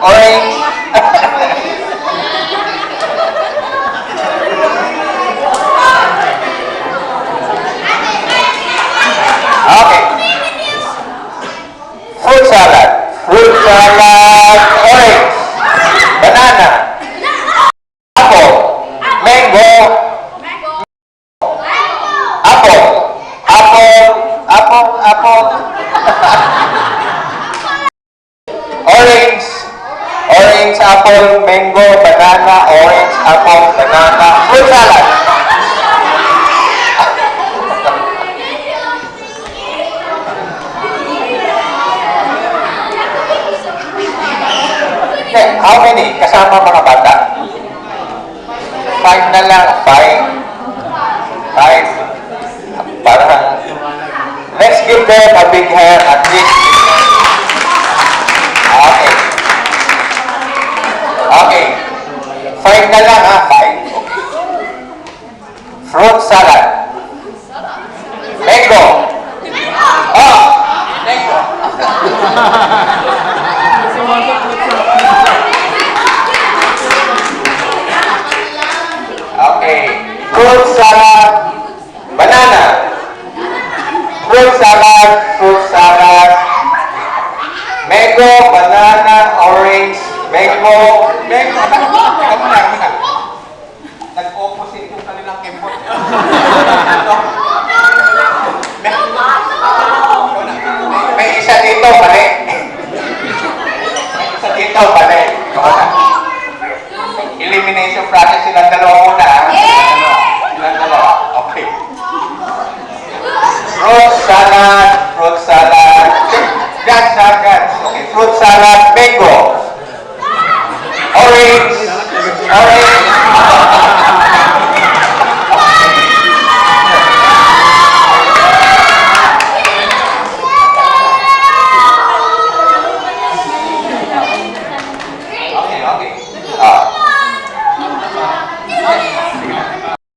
Orange. Okay. Fruit salad. Fruit salad. Orange. Banana. Apple. Mango. Apple. Apple. Apple. Apple. Orange. Orange, apple, mango, banana, orange, apple, banana. Fruit salad. Okay, how many? Kasama mga bata? 5 na lang. 5. 5. Parang, let's give them a big hand at least. Okay. Okay. 5 na lang ha. 5. Okay. Fruit salad. Mango. Oh! Mango. Okay. Fruit salad. Banana. Fruit salad. Fruit salad. Mango, banana, orange, mango. Mango. Kamu na. Nag-opposite yung kanilang kembot. May isa dito, mali. May isa dito, mali. Elimination process silang dalawa muna. Silang dalawa. Okay. Fruit salad, fruit salad. Guts. Okay, fruit salad, mango. Orange.